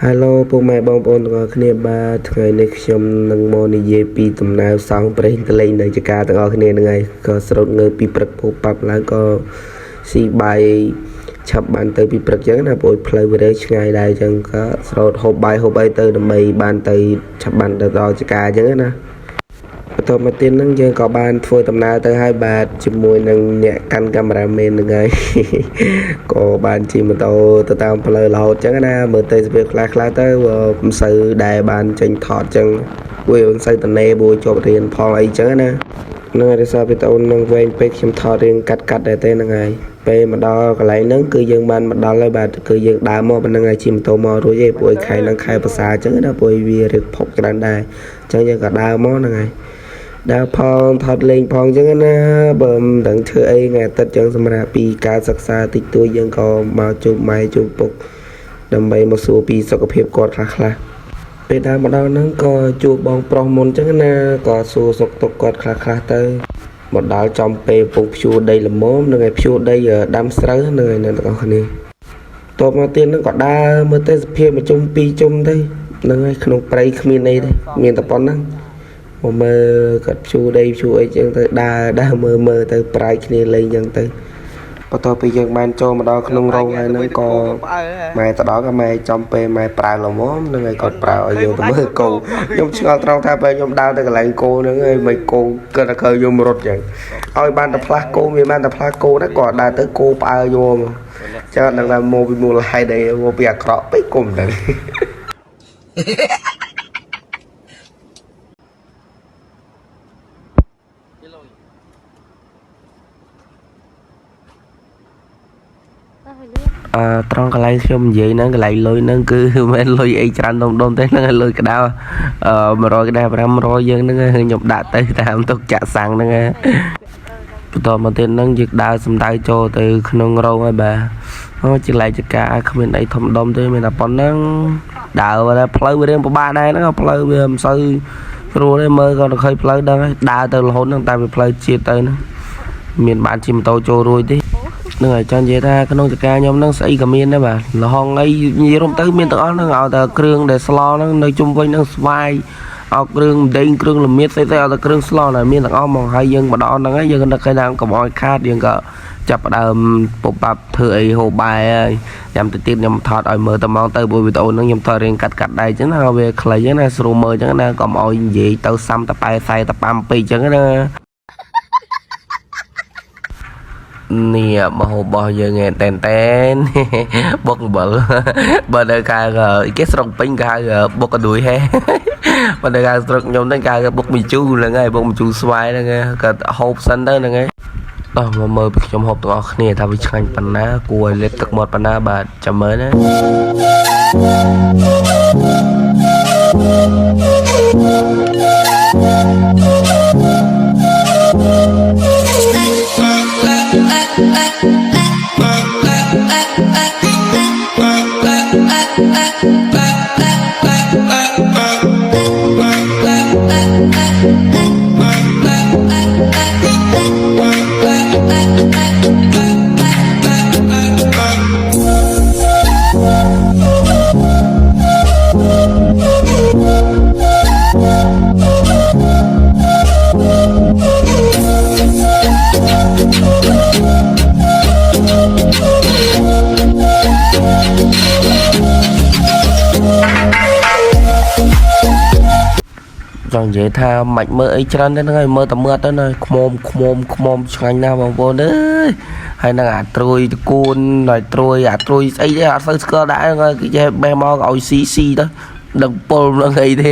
Hello ពុកម៉ែបងប្អូនទាំងអស់គ្នាបាទថ្ងៃនេះខ្ញុំនឹងមកនិយាយពីដំណើរសង់ប្រេងតលេងនៅចកាទាំងអស់គ្នានឹងហើយក៏ស្រោតងើពីព្រឹកពូប៉ាប់ឡើងក៏ស៊ីបាយឆាប់បានទៅពីព្រឹកចឹងណាព្រោះផ្លូវវារើឆ្ងាយដែរចឹងក៏ស្រោតហូបបាយហូបអីទៅដើម្បីបានទៅឆាប់បានទៅដល់ចកាចឹងណាបន្តមកទៀតហ្នឹងយើងក៏បានធ្វើដំណើរទៅហើយបាទជាមួយនឹងអ្នកកាន់កាមេរ៉ាមែនហ្នឹងហើយក៏បានជិះម៉ូតូទៅតាមផ្លូវរហូតចឹងណាមើលទៅស្ពៀខ្លះទៅមិនសូវដែលបានចេញថតចឹងវាមិនសូវតនេបួជាប់រៀនផងអីចឹងណានឹងរសារវីដេអូនឹងវែងពេកខ្ញុំថតរៀងកាត់ដែរទេហ្នឹងហើយពេលមកដល់កន្លែងហ្នឹងគឺយើងបានមកដល់ហើយបាទគឺយើងដើរមកប៉ុណ្្នឹងហើយជិះម៉ូតូមករួចឯងព្រោះខែហ្នឹងខែភាសាចឹងណាព្រោះវារៀបផុកច្រើនដែរចឹងយើងក៏ដើរមកហ្នឹងហើយដើរផងថតលេងផងចឹងណាបើមិនដឹងធ្វើអីថ្ងៃអាទិត្យចឹងសម្រាប់ពីការសិក្សាតិចតួចយើងក៏មកជួបម៉ែជួបពុកដើម្បីមកសួរពីសុខភាពគាត់ខ្លះពេលដើរមកដល់ហ្នឹងក៏ជួបបងប្រុសមុនចឹងណាក៏សួរសុខទុក្ខគាត់ខ្លះទៅមកដល់ចំពេលពងភ្ជួរដីល្មមនឹងឲ្យភ្ជួរដីដាំស្រូវនឹងឲ្យអ្នកទាំងអស់គ្នាតបមកទៀតហ្នឹងក៏ដើរមើលទៅសភាពមួយជុំពីរជុំទៅនឹងឲ្យក្នុងព្រៃគ្មានអីទេមានតែប៉ុណ្ណឹងមកមើលគាត់ភ្ជួរដីភ្ជួរអីចឹងទៅដើរមើលទៅប្រាយគ្នាលេងចឹងទៅបន្ទាប់ពីយើងបានចូលមកដល់ក្នុងរោងហើយហ្នឹងក៏ម៉ែទៅដល់ក៏ម៉ែចំពេលម៉ែប្រើល្មមនឹងឲ្យគាត់ប្រើឲ្យយើងទៅមើលគោខ្ញុំឆ្ងល់ត្រង់ថាពេលខ្ញុំដើរទៅកន្លែងគោហ្នឹងហើយមិនគោគាត់តែឃើញខ្ញុំរត់ចឹងឲ្យបានតែផ្លាស់គោវាបានតែផ្លាស់គោដែរគាត់ដើរទៅគោផ្អើយមកចឹងដឹងថាមកពីមូលហេតុអីមកពីអាក្រក់ពេកគុំទៅត្រង់កន្លែងខ្ញុំនិយាយហ្នឹងកន្លែងលុយហ្នឹងគឺមិនលុយអីច្រើនដុំទេហ្នឹងលុយកដៅ100កដៅ500យើងហ្នឹងខ្ញុំដាក់ទៅតាមទុកចាក់សាំងហ្នឹងបន្តមកទៀតហ្នឹងយើងដើរសំដៅចូលទៅក្នុងរោងហើយបាទជាឡែកចកាគ្មានអីធំដុំទេមានតែប៉ុណ្ណឹងដើរផ្លូវវារៀងពិបាកដែរហ្នឹងផ្លូវវាមិនសូវស្រួលទេមើលក៏ឃើញផ្លូវដឹងហើយដើរទៅរហូតហ្នឹងតែវាផ្លូវជាតិទៅហ្នឹងមានបានជិះម៉ូតូចូលរួចទេនឹងឲ្យចាញ់និយាយថាក្នុងចកាខ្ញុំហ្នឹងស្អីក៏មានដែរបាទលហងអីនិយាយរំទៅមានទាំងអស់ហ្នឹងឲ្យតែគ្រឿងដែលស្លហ្នឹងនៅជុំវិញហ្នឹងស្វាយឲ្យគ្រឿងម្ដេងគ្រឿងល្មៀតស្អីឲ្យតែគ្រឿងស្លហ្នឹងមានទាំងអស់មកហើយយើងម្ដងហ្នឹងយើងនឹកឃើញថាកុំឲ្យខាតយើងក៏ចាប់ដើមពុបប៉ាប់ធ្វើអីហូបបាយហើយចាំទៅទៀតខ្ញុំថតឲ្យមើលតែមកទៅវីដេអូហ្នឹងខ្ញុំថតរៀងកាត់ដែរអញ្ចឹងណាវាខ្លីហ្នឹងណាស្រួលមើលអញ្ចឹងណាកុំឲ្យនិយាយទៅសាំតប៉ែខ្សែតប៉ាំពេកអញ្ចឹងណានេះមកហូបរបស់យើងតែនបុកអំបិលបើនៅខាងគេស្រុកពេញគេហៅបុកកដួយហេបើនៅខាងស្រុកខ្ញុំហ្នឹងគេហៅបុកមីជូហ្នឹងហើយបុកមីជូស្វាយហ្នឹងក៏ហូបសិនទៅហ្នឹងហើយដល់មកមើលពីខ្ញុំហូបទាំងអស់គ្នាថាវាឆ្ងាញ់ប៉ុណ្ណាគួរឲ្យលេបទឹកមាត់ប៉ុណ្ណាបាទចាំមើលណាចង់និយាយថាមិនមើលអីច្រើនទេហ្នឹងហើយមើលតែមើលទៅណាខ្មុំឆ្ងាញ់ណាស់បងប្អូនអើយហើយនឹងអាត្រួយតគួនហើយត្រួយស្អីទេអត់សូវស្គាល់ដែរហ្នឹងហើយគេចេះបេះមកឲ្យស៊ីទៅដឹងពុលនឹងអីទេ